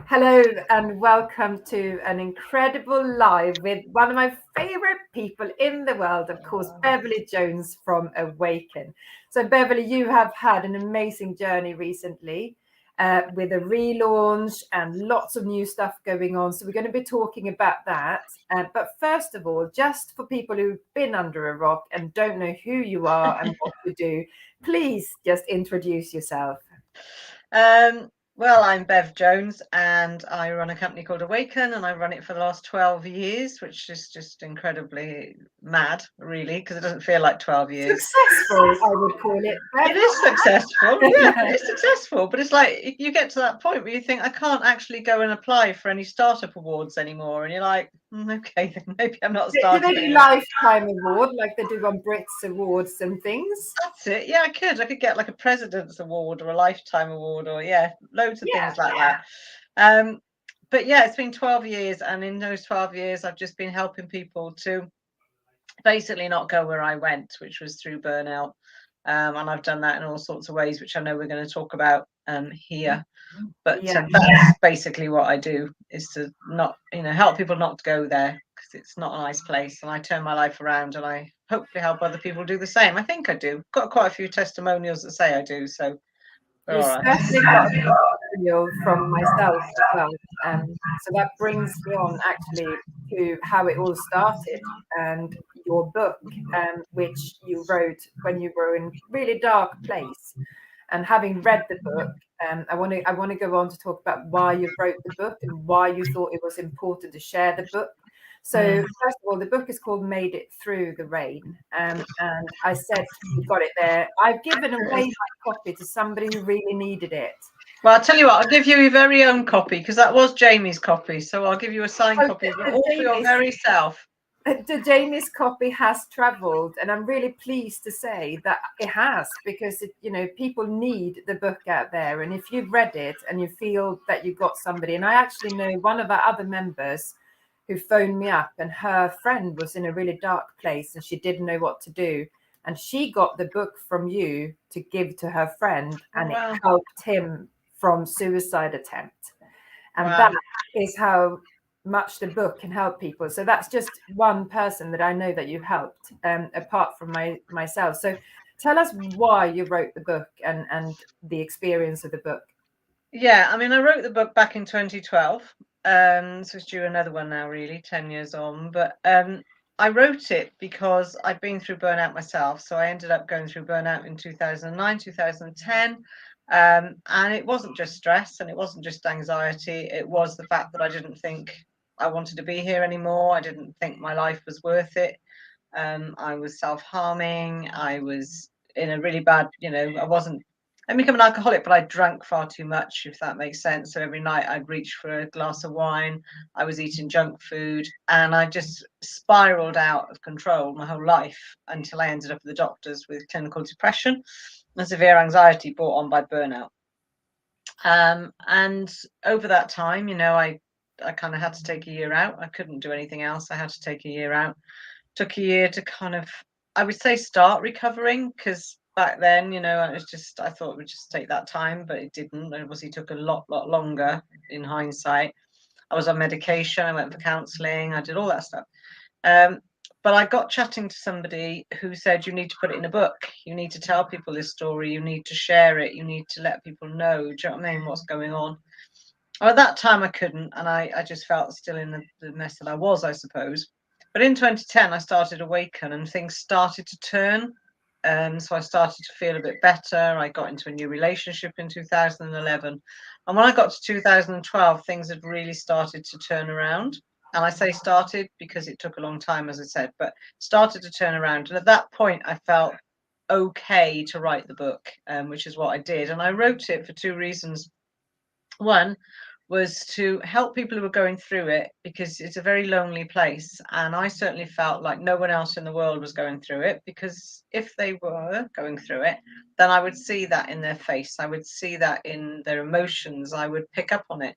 Hello and welcome to an incredible live with one of my favorite people in the world, of course, Beverley Jones from Awaken. So, Beverley, you have had an amazing journey recently with a relaunch and lots of new stuff going on. So, we're going to be talking about that. But first of all, just for people who've been under a rock and don't know who you are and what you do, please just introduce yourself. Well, I'm Bev Jones and I run a company called Awaken, and I've run it for the last 12 years, which is just incredibly mad, really, because it doesn't feel like 12 years. Successful, I would call it. It is successful, yeah, it's successful, but it's like you get to that point where you think, I can't actually go and apply for any startup awards anymore, and you're like, okay, then maybe I'm not Do starting they do anymore. lifetime award like they do on Brits Awards and things? That's it. Yeah, I could get like a president's award or a lifetime award, or yeah, loads of Yeah. things like that. Um, but yeah, it's been 12 years, and in those 12 years, I've just been helping people to basically not go where I went, which was through burnout. And I've done that in all sorts of ways, which I know we're going to talk about here. But Yeah. that's basically what I do, is to not, help people not to go there, because it's not a nice place. And I turn my life around, and I hopefully help other people do the same. I think I do. Got quite a few testimonials that say I do, so we're You all right. certainly got a testimonial from myself as well. So that brings me on actually to how it all started and your book, which you wrote when you were in really dark place. And having read the book, I want to go on to talk about why you wrote the book and why you thought it was important to share the book. So first of all, the book is called Made It Through the Rain. And I said, you've got it there. I've given away my copy to somebody who really needed it. Well, I'll tell you what, I'll give you your very own copy, because that was Jamie's copy. So I'll give you a signed copy of it, all for your very self. The Jamie's copy has traveled, and I'm really pleased to say that it has, because people need the book out there. And if you've read it and you feel that you got somebody, and I actually know one of our other members who phoned me up, and her friend was in a really dark place and she didn't know what to do, and she got the book from you to give to her friend, and Wow. it helped him from suicide attempt. And Wow. that is how much the book can help people. So that's just one person that I know that you helped, apart from myself. So tell us why you wrote the book and the experience of the book. Yeah, I mean, I wrote the book back in 2012. So it's due another one now, really, 10 years on. But I wrote it because I'd been through burnout myself. So I ended up going through burnout in 2009, 2010. And it wasn't just stress, and it wasn't just anxiety. It was the fact that I didn't think I wanted to be here anymore. I didn't think my life was worth it. I was self-harming. I was in a really bad, I became an alcoholic, but I drank far too much, if that makes sense. So every night I'd reach for a glass of wine. I was eating junk food, and I just spiraled out of control my whole life until I ended up at the doctors with clinical depression and severe anxiety brought on by burnout. And over that time, I kind of had to take a year out. I couldn't do anything else. I had to take a year out. Took a year to kind of, I would say, start recovering, because back then, I thought it would just take that time, but it didn't. It obviously took a lot longer in hindsight. I was on medication. I went for counselling. I did all that stuff. But I got chatting to somebody who said, you need to put it in a book. You need to tell people this story. You need to share it. You need to let people know, do you know what I mean, what's going on. Well, at that time, I couldn't. And I just felt still in the mess that I was, I suppose. But in 2010, I started Awaken, and things started to turn. So I started to feel a bit better. I got into a new relationship in 2011. And when I got to 2012, things had really started to turn around. And I say started because it took a long time, as I said, but started to turn around. And at that point, I felt okay to write the book, which is what I did. And I wrote it for two reasons. One was to help people who were going through it, because it's a very lonely place. And I certainly felt like no one else in the world was going through it, because if they were going through it, then I would see that in their face. I would see that in their emotions. I would pick up on it.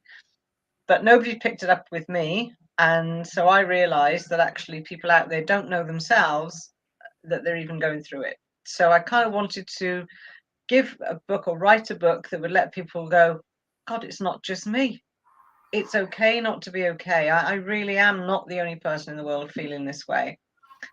But nobody picked it up with me. And so I realized that actually people out there don't know themselves that they're even going through it. So I kind of wanted to give a book, or write a book, that would let people go, God, it's not just me. it's okay not to be okay. I really am not the only person in the world feeling this way.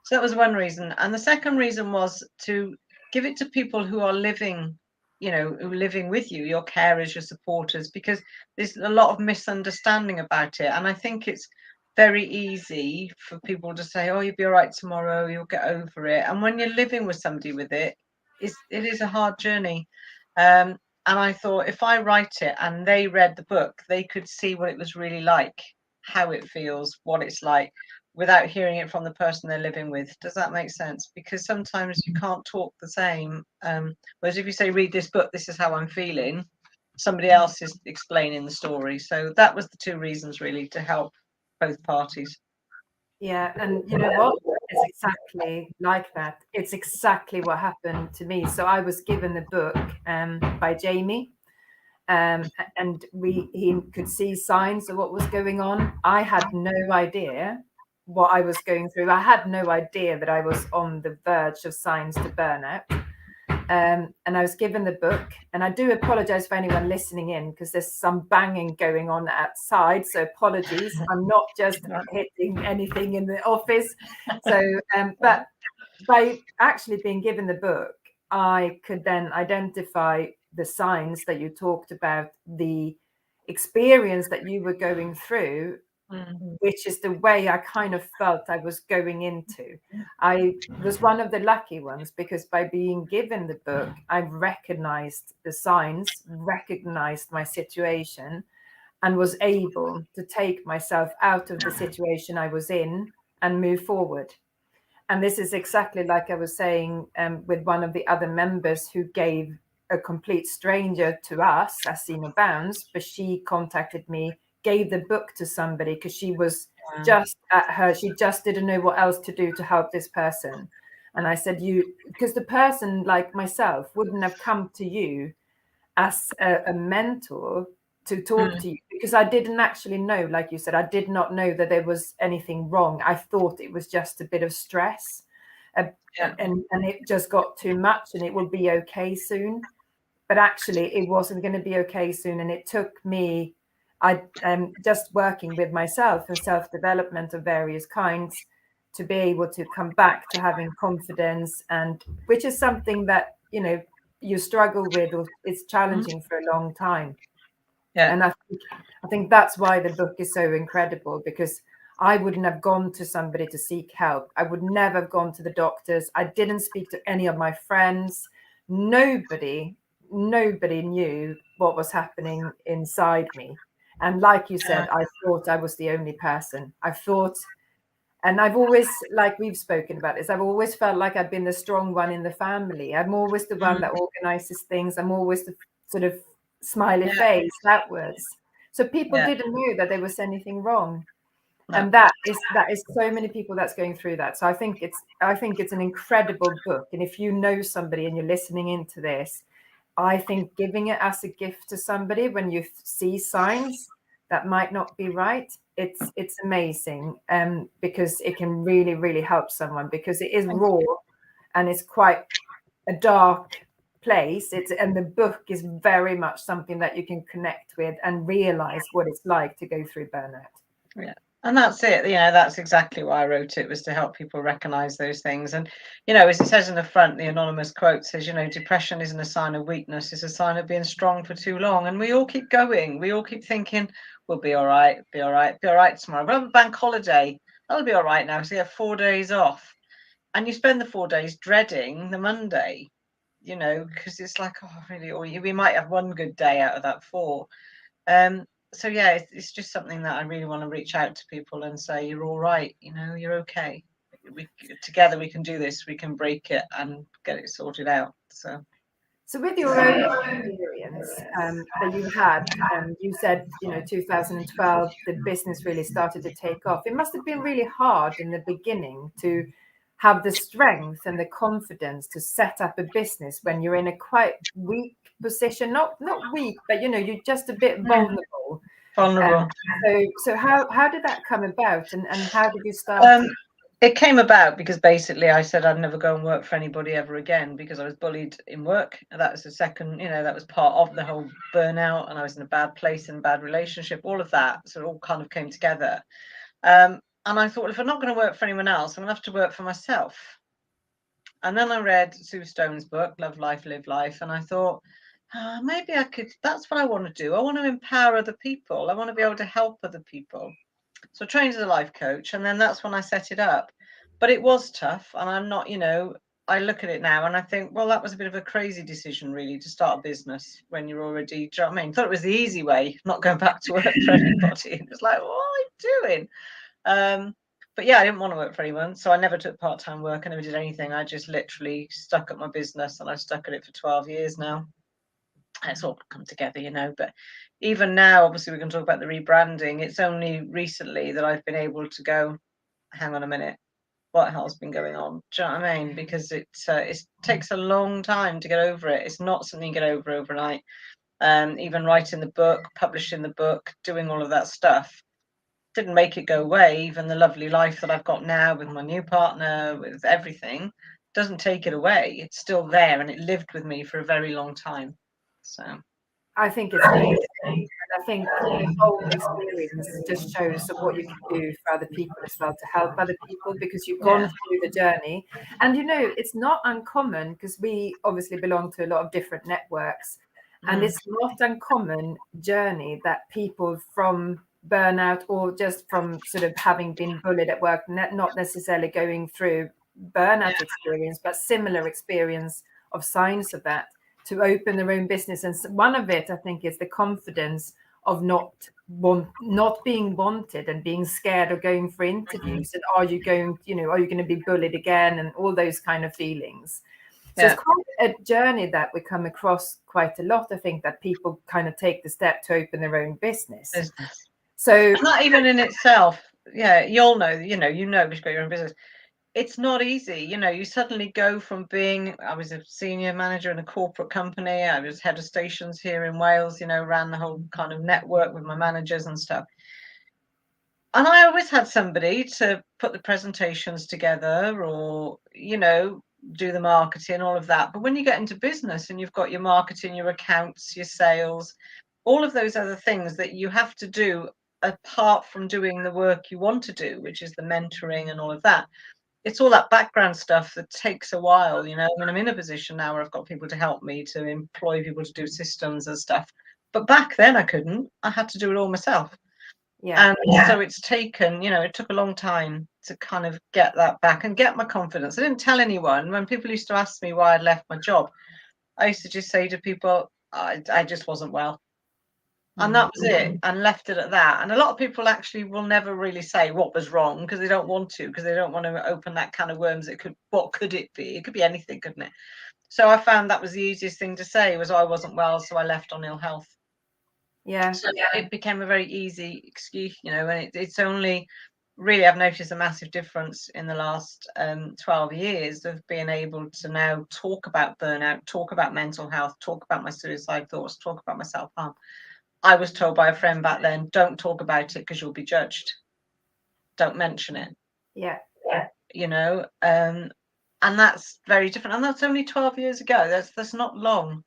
So that was one reason. And the second reason was to give it to people who are living, who are living with you, your carers, your supporters, because there's a lot of misunderstanding about it. And I think it's very easy for people to say, oh, you'll be all right tomorrow, you'll get over it. And when you're living with somebody with it, it is a hard journey. And I thought if I write it and they read the book, they could see what it was really like, how it feels, what it's like, without hearing it from the person they're living with. Does that make sense? Because sometimes you can't talk the same. Whereas if you say, read this book, this is how I'm feeling, somebody else is explaining the story. So that was the two reasons really, to help both parties. Yeah, and you know what? It's exactly like that. It's exactly what happened to me. So I was given the book by Jamie, and he could see signs of what was going on. I had no idea what I was going through. I had no idea that I was on the verge of signs to burnout. And I was given the book, and I do apologize for anyone listening in because there's some banging going on outside. So apologies. I'm not just hitting anything in the office. So, but by actually being given the book, I could then identify the signs that you talked about, the experience that you were going through, which is the way I kind of felt I was going into. I was one of the lucky ones because by being given the book, I recognized the signs, recognized my situation, and was able to take myself out of the situation I was in and move forward. And this is exactly like I was saying with one of the other members who gave a complete stranger to us, Asina Bounds, but she contacted me, gave the book to somebody because she was just at her, she just didn't know what else to do to help this person. And I said, because the person like myself wouldn't have come to you as a mentor to talk to you because I didn't actually know, like you said, I did not know that there was anything wrong. I thought it was just a bit of stress, and it just got too much and it will be okay soon. But actually it wasn't going to be okay soon. And it took me, I just working with myself and self-development of various kinds to be able to come back to having confidence, and which is something that, you struggle with or it's challenging for a long time. And I think that's why the book is so incredible, because I wouldn't have gone to somebody to seek help. I would never have gone to the doctors. I didn't speak to any of my friends. Nobody knew what was happening inside me. And like you said, I thought I was the only person. I thought, and I've always, like we've spoken about this, I've always felt like I've been the strong one in the family. I'm always the one that organizes things. I'm always the sort of smiley face outwards. So people didn't know that there was anything wrong. And that is so many people that's going through that. So I think it's an incredible book. And if you know somebody and you're listening into this, I think giving it as a gift to somebody when you see signs that might not be right, it's amazing, because it can really, really help someone, because it is raw and it's quite a dark place. And the book is very much something that you can connect with and realize what it's like to go through burnout. Yeah. And that's it. That's exactly why I wrote it, was to help people recognize those things. And, as it says in the front, the anonymous quote says, depression isn't a sign of weakness. It's a sign of being strong for too long. And we all keep going. We all keep thinking, we'll be all right, be all right, be all right tomorrow. We'll have a bank holiday. That'll be all right now. So you have 4 days off. And you spend the 4 days dreading the Monday, because it's like, oh, really, or we might have one good day out of that 4. So yeah, it's just something that I really want to reach out to people and say, you're all right, you're okay. Together we can do this. We can break it and get it sorted out. So with your own experience that you had, you said, 2012, the business really started to take off. It must have been really hard in the beginning to have the strength and the confidence to set up a business when you're in a quite weak position. Not weak, but you're just a bit vulnerable. So how did that come about, and how did you start? It came about because basically I said I'd never go and work for anybody ever again because I was bullied in work. That was the second, that was part of the whole burnout, and I was in a bad place and bad relationship, all of that. So it all kind of came together. And I thought, well, if I'm not going to work for anyone else, I'm going to have to work for myself. And then I read Sue Stone's book, Love Life, Live Life, and I thought, maybe I could, that's what I want to do. I want to empower other people. I want to be able to help other people. So I trained as a life coach, and then that's when I set it up. But it was tough, and I'm not, I look at it now and I think, well, that was a bit of a crazy decision, really, to start a business when you're already, do you know what I mean? Thought it was the easy way, not going back to work for anybody. It was like, what am I doing? But yeah, I didn't want to work for anyone, so I never took part-time work. I never did anything. I just literally stuck at my business, and I stuck at it for 12 years now. It's all come together, but even now, obviously, we can talk about the rebranding. It's only recently that I've been able to go, hang on a minute, what hell's been going on? Do you know what I mean? Because it takes a long time to get over it. It's not something you get over overnight. Even writing the book, publishing the book, doing all of that stuff didn't make it go away. Even the lovely life that I've got now with my new partner, with everything, doesn't take it away. It's still there, and it lived with me for a very long time. So I think it's amazing. And I think the whole experience just shows what you can do for other people as well, to help other people, because you've gone through the journey. And it's not uncommon, because we obviously belong to a lot of different networks, and it's not uncommon journey that people from burnout, or just from sort of having been bullied at work, not necessarily going through burnout experience, but similar experience of signs of that, to open their own business. And one of it, I think, is the confidence of not being wanted and being scared of going for interviews. And are you going to be bullied again, and all those kind of feelings. So it's quite a journey that we come across quite a lot. I think that people kind of take the step to open their own business. So not even in itself, you'll know, you've got your own business. It's not easy. You suddenly go from I was a senior manager in a corporate company. I was head of stations here in Wales, ran the whole kind of network with my managers and stuff. And I always had somebody to put the presentations together, or, do the marketing, all of that. But when you get into business and you've got your marketing, your accounts, your sales, all of those other things that you have to do apart from doing the work you want to do, which is the mentoring and all of that. It's all that background stuff that takes a while, I mean, I'm in a position now where I've got people to help me, to employ people to do systems and stuff. But back then I couldn't. I had to do it all myself. And so it's taken, it took a long time to kind of get that back and get my confidence. I didn't tell anyone. When people used to ask me why I'd left my job, I used to just say to people, I just wasn't well. And that was it, and left it at that. And a lot of people actually will never really say what was wrong, because they don't want to, because they don't want to open that can of worms. What could it be? It could be anything, couldn't it? So I found that was the easiest thing to say, was I wasn't well, so I left on ill health. So it became a very easy excuse, and it's only really, I've noticed a massive difference in the last 12 years of being able to now talk about burnout, talk about mental health, talk about my suicide thoughts, talk about my self-harm. I was told by a friend back then, don't talk about it because you'll be judged. Don't mention it. And that's very different. And that's only 12 years ago. That's not long.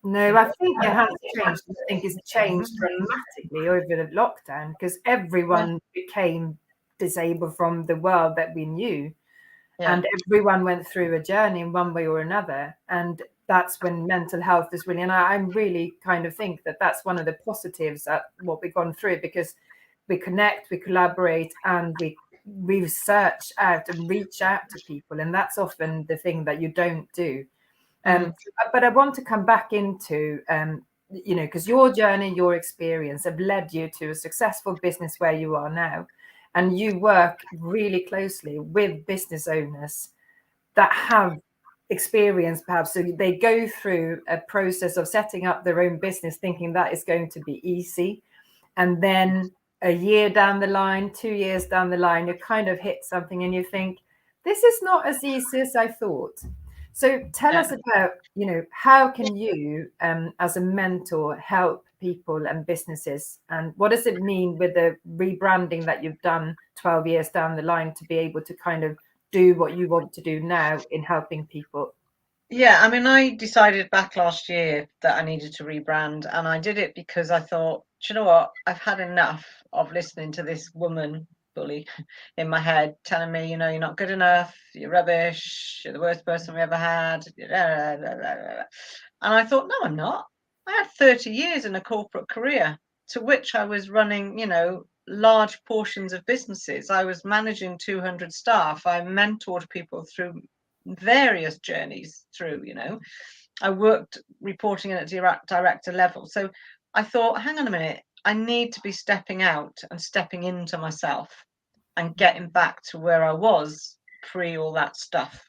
No, I think it has changed. I think it's changed dramatically over the lockdown, because everyone became disabled from the world that we knew. And everyone went through a journey in one way or another. And that's when mental health is really, and I really kind of think that that's one of the positives at what we've gone through, because we connect, we collaborate, and we research out and reach out to people. And that's often the thing that you don't do. But I want to come back into, because your journey, your experience have led you to a successful business where you are now. And you work really closely with business owners that have experience, perhaps. So they go through a process of setting up their own business, thinking that is going to be easy. And then a year down the line, 2 years down the line, you kind of hit something and you think, this is not as easy as I thought. So tell us about, how can you, as a mentor, help people and businesses? And what does it mean with the rebranding that you've done 12 years down the line to be able to kind of do what you want to do now in helping people? Yeah, I mean, I decided back last year that I needed to rebrand, and I did it because I thought, do you know what? I've had enough of listening to this woman bully in my head telling me, you're not good enough, you're rubbish, you're the worst person we ever had. And I thought, no, I'm not. I had 30 years in a corporate career to which I was running, large portions of businesses. I was managing 200 staff. I mentored people through various journeys through, I worked reporting at a director level. So I thought, hang on a minute, I need to be stepping out and stepping into myself and getting back to where I was pre all that stuff.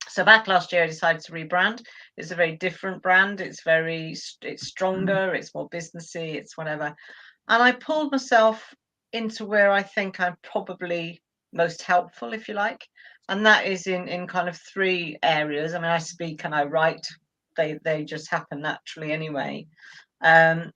So back last year, I decided to rebrand. It's a very different brand. It's stronger. It's more businessy. It's whatever. And I pulled myself into where I think I'm probably most helpful, if you like. And that is in kind of 3 areas. I mean, I speak and I write. They just happen naturally anyway. But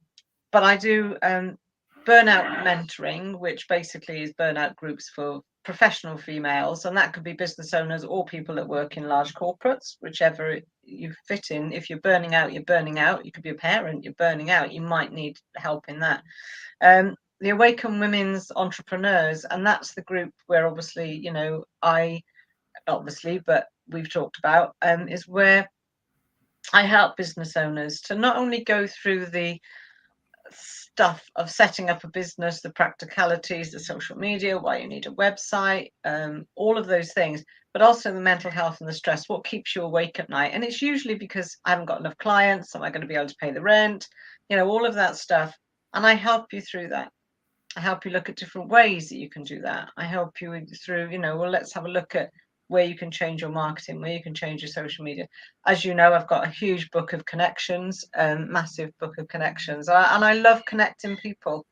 I do burnout mentoring, which basically is burnout groups for professional females, and that could be business owners or people that work in large corporates, whichever you fit in. If you're burning out, you're burning out. You could be a parent, you're burning out, you might need help in that. The Awaken Women's Entrepreneurs, and that's the group where obviously, but we've talked about, is where I help business owners to not only go through the stuff of setting up a business, the practicalities, the social media, why you need a website, all of those things, but also the mental health and the stress, what keeps you awake at night. And it's usually because I haven't got enough clients, am I going to be able to pay the rent, all of that stuff. And I help you through that. I help you look at different ways that you can do that. I help you through, let's have a look at where you can change your marketing, where you can change your social media. As you know, I've got a huge book of connections, massive book of connections. And I love connecting people.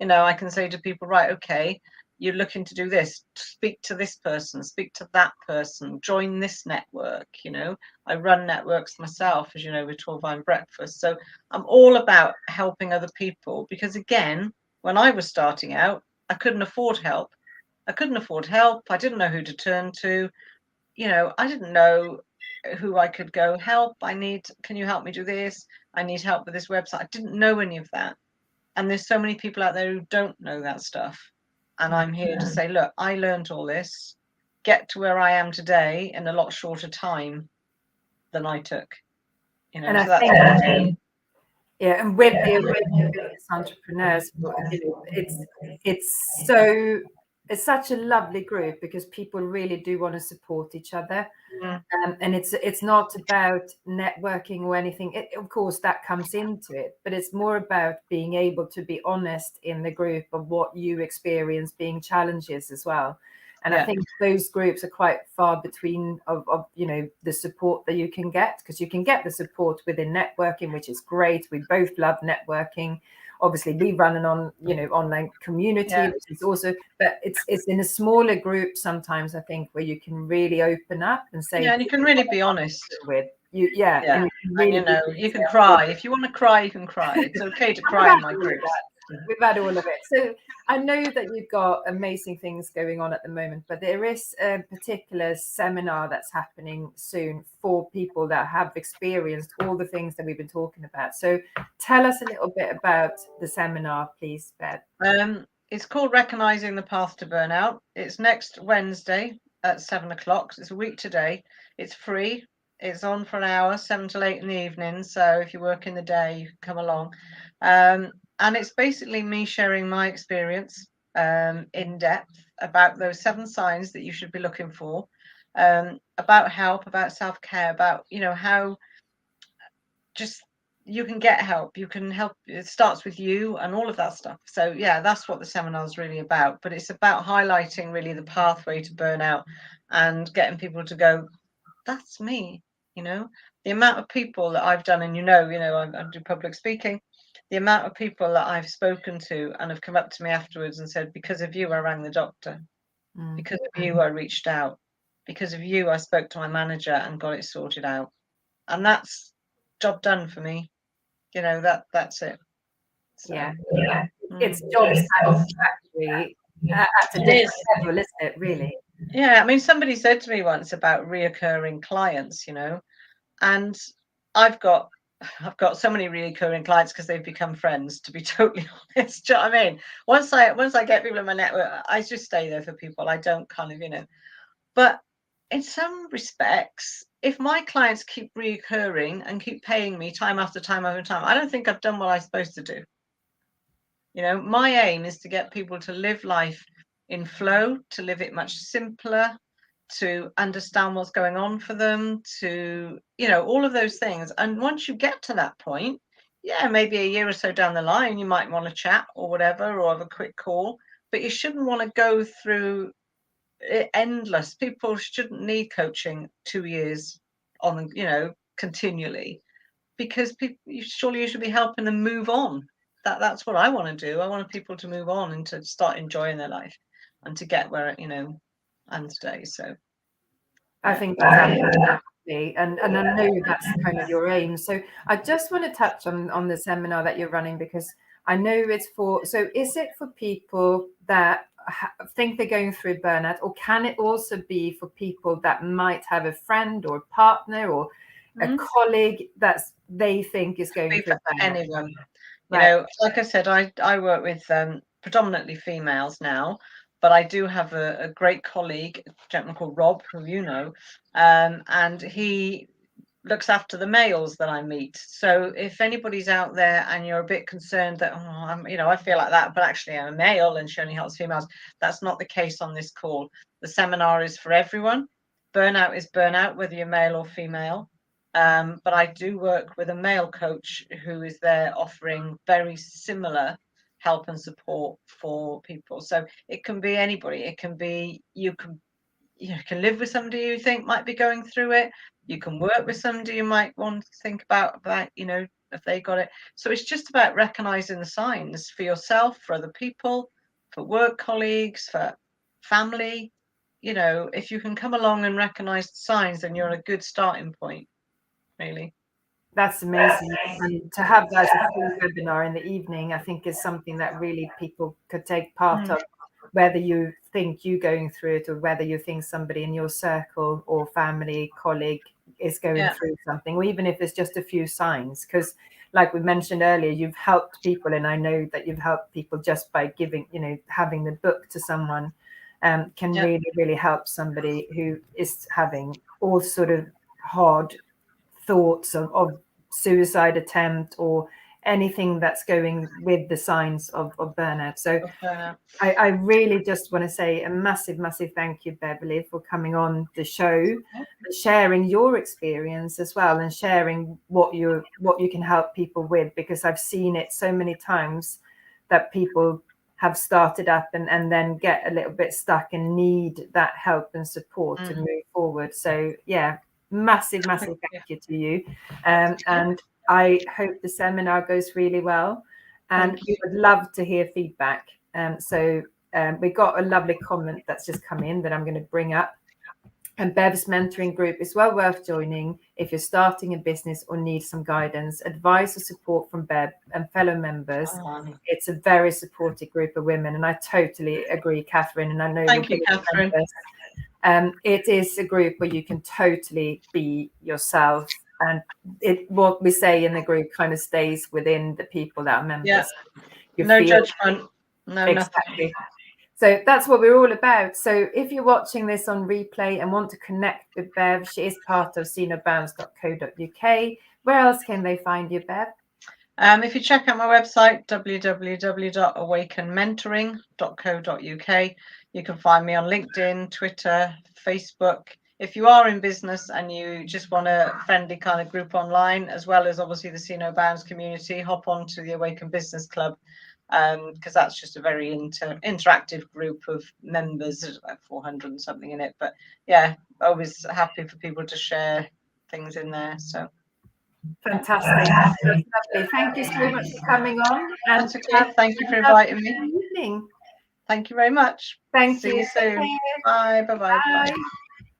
I can say to people, right, okay, you're looking to do this, speak to this person, speak to that person, join this network. I run networks myself, as you know, with 12 Vine Breakfast. So I'm all about helping other people because, again, when I was starting out, I couldn't afford help. I didn't know who to turn to. I didn't know who I could go help. Can you help me do this? I need help with this website. I didn't know any of that. And there's so many people out there who don't know that stuff. And I'm here to say, look, I learned all this, get to where I am today in a lot shorter time than I took. And so I think, yeah, and with the Awaken Business Entrepreneurs, it's such a lovely group because people really do want to support each other. And it's not about networking or anything. Of course, that comes into it, but it's more about being able to be honest in the group of what you experience being challenges as well. And I think those groups are quite far between of the support that you can get, because you can get the support within networking, which is great. We both love networking. Obviously, we run an online community, which is also, but it's in a smaller group sometimes, I think, where you can really open up and say, and you can really be honest with you. And you can cry. If you want to cry, you can cry. It's okay to cry in my groups. We've had all of it. So I know that you've got amazing things going on at the moment, but there is a particular seminar that's happening soon for people that have experienced all the things that we've been talking about. So tell us a little bit about the seminar, please, Bev. It's called Recognizing the Path to Burnout. It's next Wednesday at 7:00. It's a week today. It's free. It's on for an hour, 7 till 8 in the evening. So if you work in the day, you can come along. And it's basically me sharing my experience in depth about those 7 signs that you should be looking for, about help, about self-care, about, how just you can get help. You can help. It starts with you and all of that stuff. So, yeah, that's what the seminar is really about. But it's about highlighting really the pathway to burnout and getting people to go, that's me, the amount of people that I've done, and I do public speaking. The amount of people that I've spoken to and have come up to me afterwards and said, because of you, I rang the doctor. Because of you, I reached out. Because of you, I spoke to my manager and got it sorted out. And that's job done for me. That's it. So, It's job satisfactory at a different level, isn't it, really? Yeah, I mean, somebody said to me once about reoccurring clients, and I've got so many reoccurring clients because they've become friends, to be totally honest. Do you know what I mean? Once I get people in my network, I just stay there for people. I don't kind of, but in some respects, if my clients keep reoccurring and keep paying me time after time after time, I don't think I've done what I'm supposed to do. My aim is to get people to live life in flow, to live it much simpler, to understand what's going on for them, to, all of those things. And once you get to that point, maybe a year or so down the line, you might want to chat or whatever, or have a quick call, but you shouldn't want to go through it endless. People shouldn't need coaching 2 years on, continually, because people, you should be helping them move on. That's what I want to do. I want people to move on and to start enjoying their life and to get where, I'm today. So I think that's absolutely, and I know that's kind of your aim. So I just want to touch on the seminar that you're running, because I know it's so is it for people that think they're going through burnout, or can it also be for people that might have a friend or a partner or a colleague that they think is going through burnout? Anyone. Like I said, I work with predominantly females now, but I do have a great colleague, a gentleman called Rob, who and he looks after the males that I meet. So if anybody's out there and you're a bit concerned that, I feel like that, but actually I'm a male and she only helps females, that's not the case on this call. The seminar is for everyone. Burnout is burnout, whether you're male or female. But I do work with a male coach who is there offering very similar help and support for people. So it can be anybody. It can be you can live with somebody you think might be going through it. You can work with somebody you might want to think about if they got it. So it's just about recognizing the signs for yourself, for other people, for work colleagues, for family. If you can come along and recognize the signs, then you're on a good starting point. Really, that's amazing. And to have that as a full webinar in the evening, I think is something that really people could take part of, whether you think you're going through it or whether you think somebody in your circle or family colleague is going through something, or even if it's just a few signs. Because like we mentioned earlier, you've helped people, and I know that you've helped people just by giving, having the book to someone can really, really help somebody who is having all sort of hard thoughts of suicide attempt or anything that's going with the signs of burnout. So I really just want to say a massive, massive thank you, Beverley, for coming on the show and sharing your experience as well, and sharing what you can help people with, because I've seen it so many times that people have started up and then get a little bit stuck and need that help and support to move forward. So massive thank you to you, and I hope the seminar goes really well, and we would love to hear feedback. So we got a lovely comment that's just come in that I'm going to bring up. And Bev's mentoring group is well worth joining if you're starting a business or need some guidance, advice or support from Bev and fellow members. It's a very supportive group of women, and I totally agree, Catherine. And I know thank you, Catherine. It is a group where you can totally be yourself, and what we say in the group kind of stays within the people that are members. No judgment. No, exactly. Nothing. So that's what we're all about. So if you're watching this on replay and want to connect with Bev, she is part of cenobounce.co.uk. Where else can they find you, Bev? If you check out my website, www.awakenmentoring.co.uk, you can find me on LinkedIn, Twitter, Facebook. If you are in business and you just want a friendly kind of group online, as well as obviously the See No Bounds community, hop on to the Awaken Business Club, because that's just a very interactive group of members. There's about 400 and something in it. But always happy for people to share things in there. So. Fantastic. That's lovely. Thank you so much for coming on. And thank you for inviting me. Evening. Thank you very much. Thank See you. you soon. Bye. Bye.